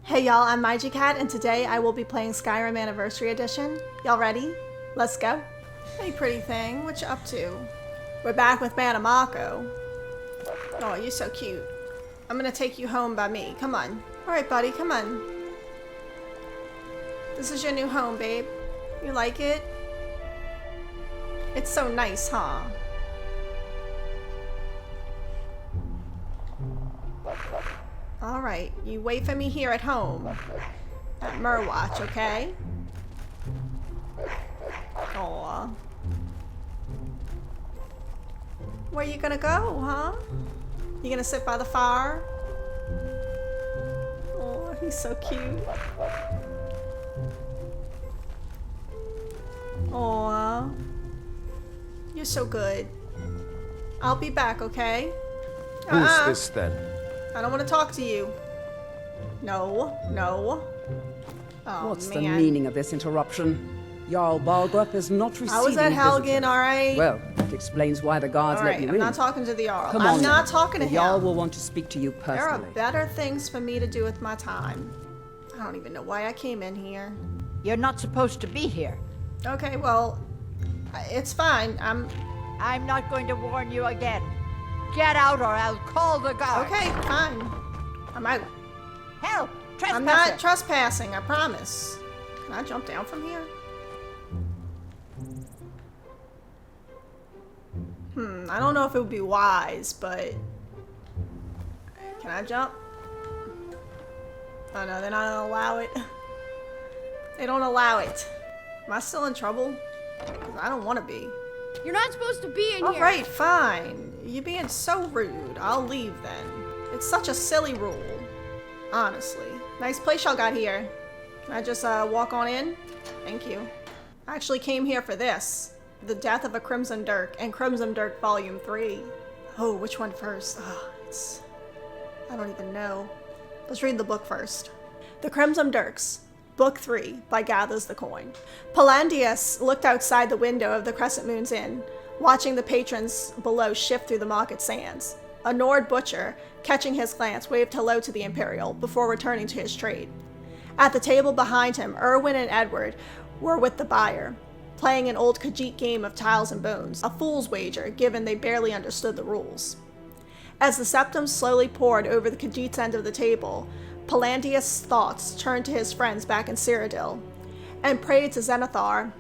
Hey y'all, I'm Cat, and today I will be playing Skyrim Anniversary Edition. Y'all ready? Let's go. Hey pretty thing, what you up to? We're back with Mannimarco. Oh, you're so cute. I'm gonna take you home by me, come on. Alright buddy, come on. This is your new home, babe. You like it? It's so nice, huh? Alright, you wait for me here at home. At Murwatch, okay? Aw. Where you gonna go, huh? You gonna sit by the fire? Oh, he's so cute. Aw. You're so good. I'll be back, okay? Who's this then? I don't want to talk to you. No. Oh, What's man. the meaning of this interruption? Jarl Balgrup is not receiving I was at Helgen, visitors. alright? Well, it explains why the guards let you I'm in. not talking to the Jarl. Come I'm on, not then. talking to The him. Jarl will want to speak to you There are personally. better things for me to do with my time. I don't even know why I came in here. You're not supposed to be here. Okay, well, it's fine. I'm not going to warn you again. Get out or I'll call the guards. Okay, fine. I'm out. Hell, trespasser. I'm not trespassing, I promise. Can I jump down from here? I don't know if it would be wise, but... Can I jump? Oh no, they're not gonna allow it. They don't allow it. Am I still in trouble? 'Cause I don't want to be. You're not supposed to be in here. Alright, fine. You're being so rude. I'll leave then. It's such a silly rule. Honestly. Nice place y'all got here. Can I just walk on in? Thank you. I actually came here for this. The Death of a Crimson Dirk and Crimson Dirk Volume 3. Oh, which one first? I don't even know. Let's read the book first. The Crimson Dirks, Book 3 by Gathers the Coin. Palandius looked outside the window of the Crescent Moon's Inn, watching the patrons below shift through the market sands. A Nord butcher, catching his glance, waved hello to the Imperial before returning to his trade. At the table behind him, Erwin and Edward were with the buyer, playing an old Khajiit game of tiles and bones, a fool's wager given they barely understood the rules. As the septum slowly poured over the Khajiit's end of the table, Palandius' thoughts turned to his friends back in Cyrodiil, and prayed to Zenithar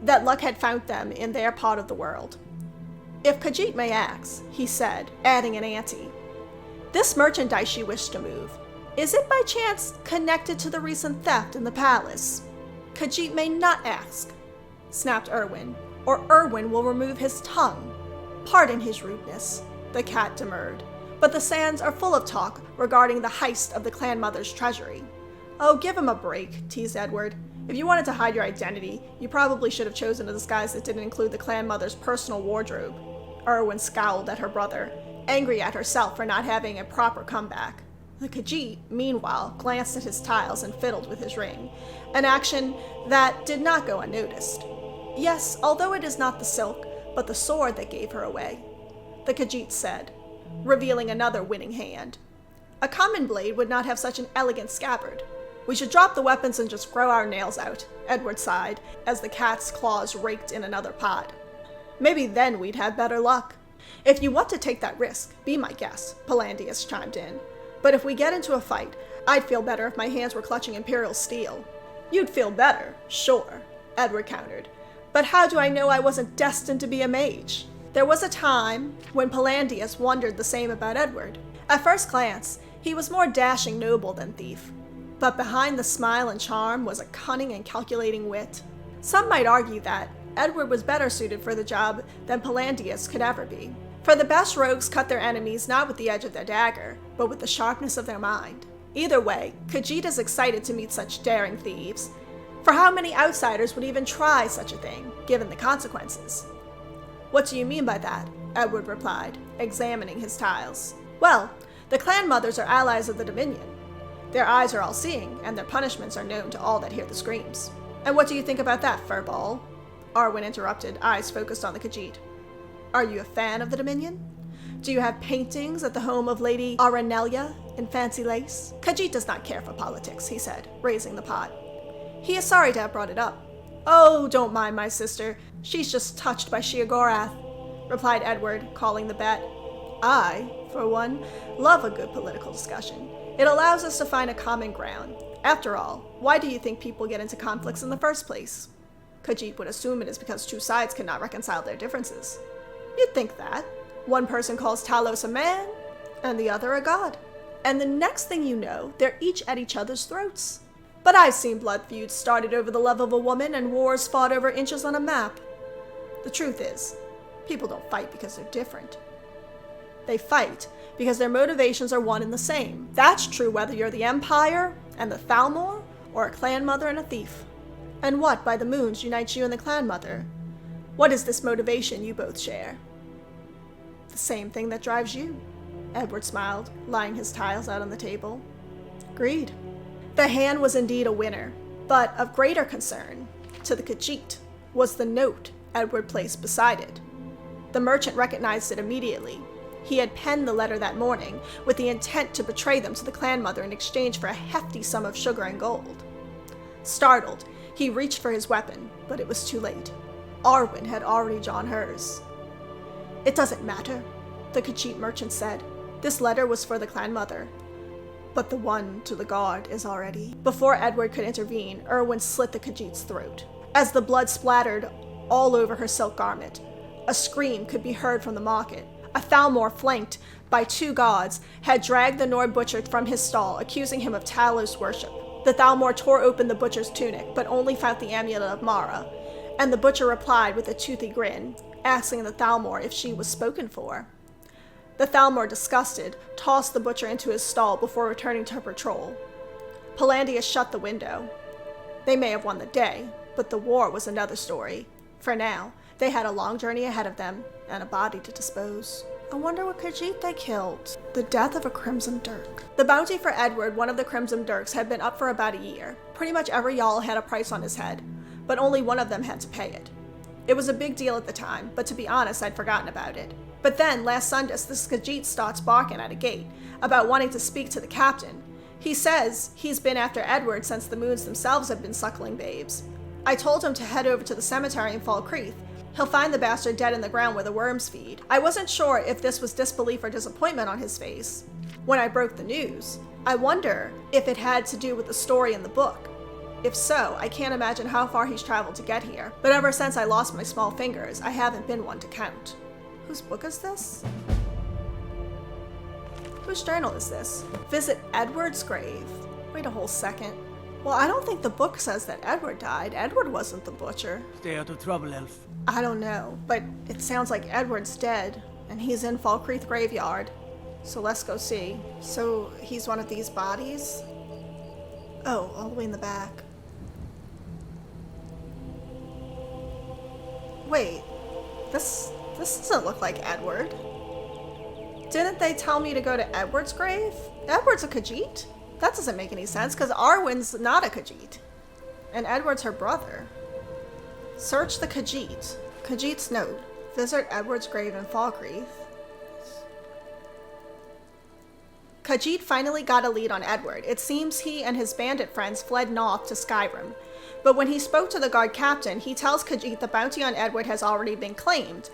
that luck had found them in their part of the world. If Khajiit may ask, he said, adding an ante, this merchandise you wish to move, is it by chance connected to the recent theft in the palace? Khajiit may not ask, snapped Erwin, or Erwin will remove his tongue. Pardon his rudeness, the cat demurred, but the sands are full of talk regarding the heist of the clan mother's treasury. Oh, give him a break, teased Edward. If you wanted to hide your identity, you probably should have chosen a disguise that didn't include the clan mother's personal wardrobe. Erwin scowled at her brother, angry at herself for not having a proper comeback. The Khajiit, meanwhile, glanced at his tiles and fiddled with his ring, an action that did not go unnoticed. Yes, although it is not the silk, but the sword that gave her away, the Khajiit said, revealing another winning hand. A common blade would not have such an elegant scabbard. We should drop the weapons and just grow our nails out, Edward sighed, as the cat's claws raked in another pot. Maybe then we'd have better luck. If you want to take that risk, be my guest, Palandius chimed in. But if we get into a fight, I'd feel better if my hands were clutching Imperial steel. You'd feel better, sure, Edward countered. But how do I know I wasn't destined to be a mage? There was a time when Palandius wondered the same about Edward. At first glance, he was more dashing noble than thief. But behind the smile and charm was a cunning and calculating wit. Some might argue that Edward was better suited for the job than Palandius could ever be. For the best rogues cut their enemies not with the edge of their dagger, but with the sharpness of their mind. Either way, Khajiit is excited to meet such daring thieves. For how many outsiders would even try such a thing, given the consequences? What do you mean by that? Edward replied, examining his tiles. Well, the clan mothers are allies of the Dominion. Their eyes are all-seeing, and their punishments are known to all that hear the screams. And what do you think about that, furball? Arwen interrupted, eyes focused on the Khajiit. Are you a fan of the Dominion? Do you have paintings at the home of Lady Aurenelia in fancy lace. Khajiit does not care for politics, he said, raising the pot. He is sorry to have brought it up. Oh, don't mind my sister. She's just touched by Sheogorath, replied Edward, calling the bet. I, for one, love a good political discussion. It allows us to find a common ground. After all, why do you think people get into conflicts in the first place? Khajiit would assume it is because two sides cannot reconcile their differences. You'd think that. One person calls Talos a man, and the other a god. And the next thing you know, they're each at each other's throats. But I've seen blood feuds started over the love of a woman and wars fought over inches on a map. The truth is, people don't fight because they're different. They fight because their motivations are one and the same. That's true whether you're the Empire and the Thalmor, or a clan mother and a thief. And what, by the moons, unites you and the clan mother? What is this motivation you both share? The same thing that drives you, Edward smiled, laying his tiles out on the table. Greed. The hand was indeed a winner, but of greater concern to the Khajiit was the note Edward placed beside it. The merchant recognized it immediately. He had penned the letter that morning with the intent to betray them to the clan mother in exchange for a hefty sum of sugar and gold. Startled, he reached for his weapon, but it was too late. Arwen had already drawn hers. It doesn't matter, the Khajiit merchant said. This letter was for the clan mother, but the one to the guard is already. Before Edward could intervene, Erwin slit the Khajiit's throat. As the blood splattered all over her silk garment, a scream could be heard from the market. A Thalmor, flanked by two gods, had dragged the Nord butcher from his stall, accusing him of Talos worship. The Thalmor tore open the butcher's tunic, but only found the amulet of Mara, and the butcher replied with a toothy grin, asking the Thalmor if she was spoken for. The Thalmor, disgusted, tossed the butcher into his stall before returning to her patrol. Palandia shut the window. They may have won the day, but the war was another story. For now, they had a long journey ahead of them, and a body to dispose. I wonder what Khajiit they killed. The death of a Crimson Dirk. The bounty for Edward, one of the Crimson Dirks, had been up for about a year. Pretty much every Jarl had a price on his head, but only one of them had to pay it. It was a big deal at the time, but to be honest, I'd forgotten about it. But then, last Sundas, this Khajiit starts barking at a gate about wanting to speak to the captain. He says he's been after Edward since the moons themselves have been suckling babes. I told him to head over to the cemetery in Falkreath. He'll find the bastard dead in the ground where the worms feed. I wasn't sure if this was disbelief or disappointment on his face when I broke the news. I wonder if it had to do with the story in the book. If so, I can't imagine how far he's traveled to get here. But ever since I lost my small fingers, I haven't been one to count. Whose book is this? Whose journal is this? Visit Edward's grave. Wait a whole second. Well, I don't think the book says that Edward died. Edward wasn't the butcher. Stay out of trouble, elf. I don't know, but it sounds like Edward's dead, and he's in Falkreath graveyard. So let's go see. So he's one of these bodies? Oh, all the way in the back. Wait, this doesn't look like Edward. Didn't they tell me to go to Edward's grave? Edward's a Khajiit? That doesn't make any sense, because Arwen's not a Khajiit. And Edward's her brother. Search the Khajiit. Khajiit's note. Visit Edward's grave in Falkreath. Khajiit finally got a lead on Edward. It seems he and his bandit friends fled north to Skyrim. But when he spoke to the guard captain, he tells Khajiit the bounty on Edward has already been claimed.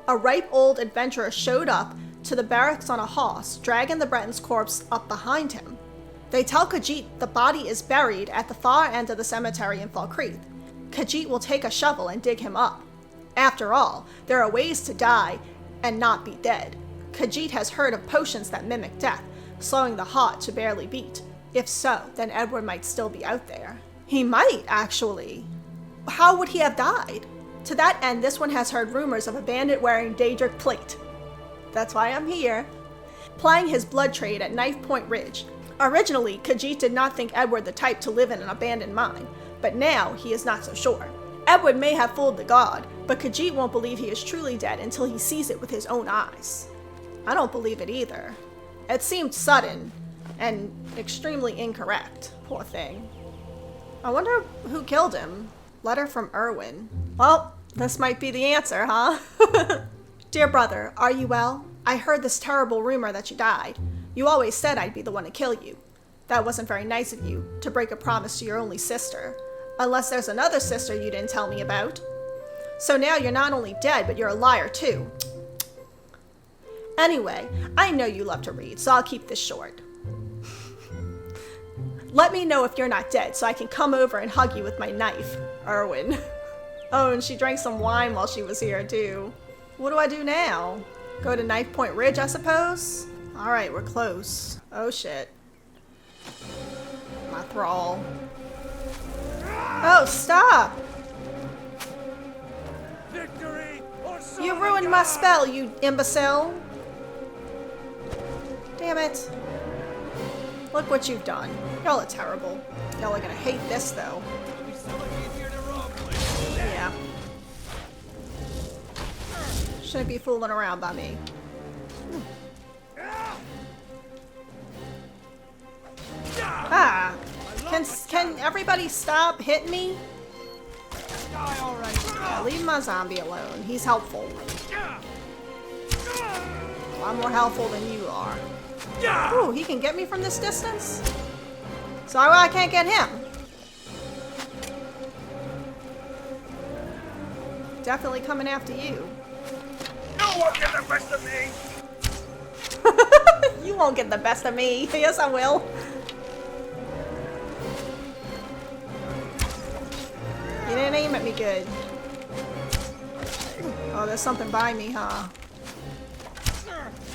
A ripe old adventurer showed up to the barracks on a horse, dragging the Breton's corpse up behind him. They tell Khajiit the body is buried at the far end of the cemetery in Falkreath. Khajiit will take a shovel and dig him up. After all, there are ways to die and not be dead. Khajiit has heard of potions that mimic death, slowing the heart to barely beat. If so, then Edward might still be out there. He might, actually. How would he have died? To that end, this one has heard rumors of a bandit wearing Daedric Plate. That's why I'm here. Plying his blood trade at Knife Point Ridge. Originally, Khajiit did not think Edward the type to live in an abandoned mine, but now he is not so sure. Edward may have fooled the god, but Khajiit won't believe he is truly dead until he sees it with his own eyes. I don't believe it either. It seemed sudden and extremely incorrect. Poor thing. I wonder who killed him. Letter from Erwin. Well, this might be the answer, huh? Dear brother, are you well? I heard this terrible rumor that you died. You always said I'd be the one to kill you. That wasn't very nice of you, to break a promise to your only sister. Unless there's another sister you didn't tell me about. So now you're not only dead, but you're a liar too. Anyway, I know you love to read, so I'll keep this short. Let me know if you're not dead, so I can come over and hug you with my knife, Erwin. Oh, and she drank some wine while she was here, too. What do I do now? Go to Knife Point Ridge, I suppose? Alright, we're close. Oh, shit. My thrall. Oh, stop! Victory or You ruined my spell, you imbecile! Damn it. Look what you've done. Y'all are terrible. Y'all are gonna hate this, though. Yeah. Shouldn't be fooling around by me. Ah! Can everybody stop hitting me? Yeah, leave my zombie alone. He's helpful. A lot more helpful than you are. Ooh, he can get me from this distance? So I can't get him. Definitely coming after you. No one get the best of me! You won't get the best of me. Yes, I will. You didn't aim at me good. Oh, there's something by me, huh?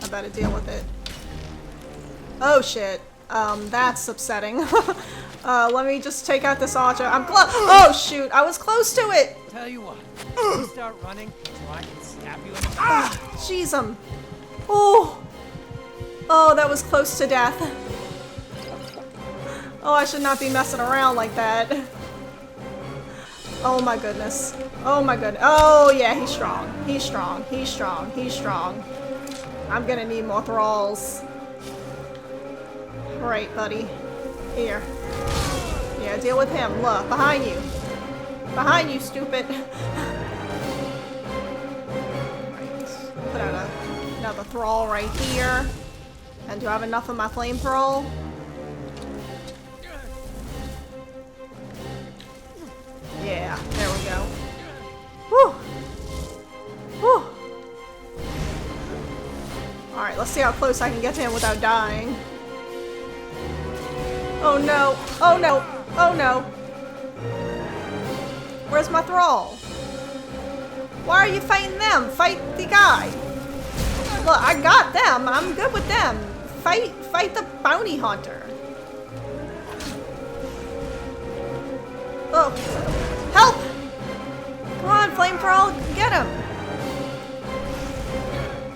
I better deal with it. Oh shit. That's upsetting. Let me just take out this archer. I'm close. Oh shoot, I was close to it! Tell you what, you start running, so I can stab you in the Jeez, oh! Oh, that was close to death. Oh, I should not be messing around like that. Oh my goodness. Oh my goodness. Oh yeah, he's strong. He's strong. He's strong. He's strong. I'm gonna need more thralls. Alright, buddy. Here. Yeah, deal with him. Look, behind you. Behind you, stupid. Right. Put out another thrall right here. And do I have enough of my flamethrower? Yeah, there we go. Whew. Whew. Alright, let's see how close I can get to him without dying. Oh no! Oh no! Oh no! Where's my thrall? Why are you fighting them? Fight the guy! Look, I got them! I'm good with them! Fight the bounty hunter! Oh! Help! Come on, flamethrower, get him!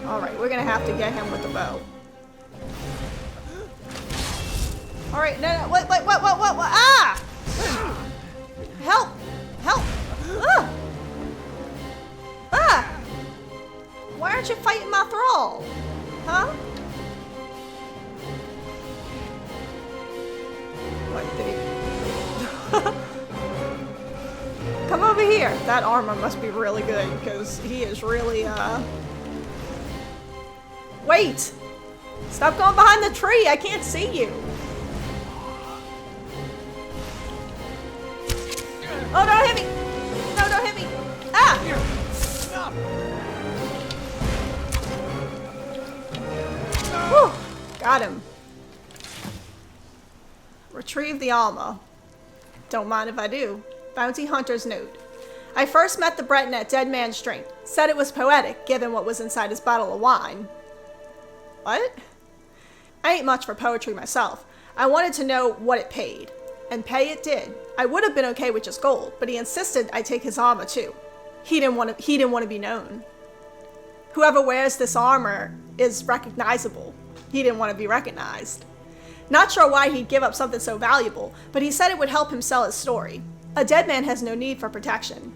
Alright, we're gonna have to get him with the bow. Alright, no, what, ah! Help! Help! Ah! Ah! Why aren't you fighting my thrall? Huh? What the... Come over here! That armor must be really good, because he is really, Wait! Stop going behind the tree! I can't see you! Oh, don't hit me! No, don't hit me! Ah! Here, stop! Whew. Got him. Retrieve the armor. Don't mind if I do. Bounty Hunter's note. I first met the Breton at Dead Man's Drink. Said it was poetic, given what was inside his bottle of wine. What? I ain't much for poetry myself. I wanted to know what it paid. And pay it did. I would have been okay with just gold, but he insisted I take his armor too. He didn't want to be known. Whoever wears this armor is recognizable. He didn't want to be recognized. Not sure why he'd give up something so valuable, but he said it would help him sell his story. A dead man has no need for protection.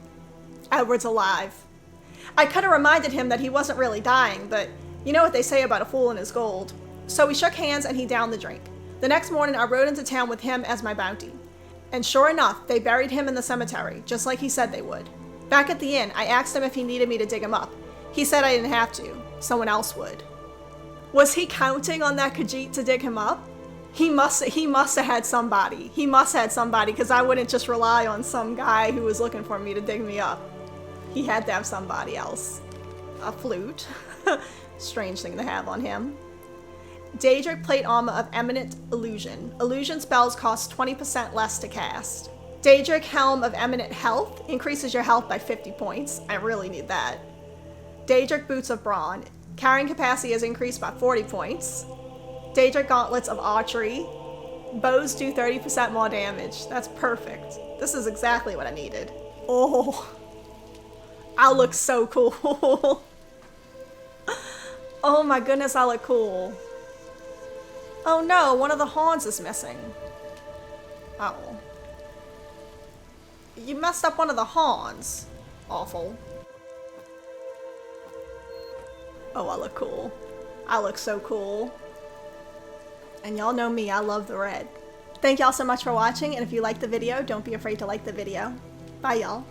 Edward's alive. I could have reminded him that he wasn't really dying, but you know what they say about a fool and his gold. So we shook hands and he downed the drink. The next morning I rode into town with him as my bounty. And sure enough, they buried him in the cemetery, just like he said they would. Back at the inn, I asked him if he needed me to dig him up. He said I didn't have to. Someone else would. Was he counting on that Khajiit to dig him up? He must have had somebody. He must have had somebody, because I wouldn't just rely on some guy who was looking for me to dig me up. He had to have somebody else. A flute. Strange thing to have on him. Daedric Plate Armor of Eminent Illusion. Illusion spells cost 20% less to cast. Daedric Helm of Eminent Health. Increases your health by 50 points. I really need that. Daedric Boots of Brawn. Carrying capacity is increased by 40 points. Daedric Gauntlets of Archery. Bows do 30% more damage. That's perfect. This is exactly what I needed. Oh, I look so cool. Oh my goodness, I look cool. Oh no, one of the horns is missing. Oh. You messed up one of the horns. Awful. Oh, I look cool. I look so cool. And y'all know me, I love the red. Thank y'all so much for watching, and if you liked the video, don't be afraid to like the video. Bye, y'all.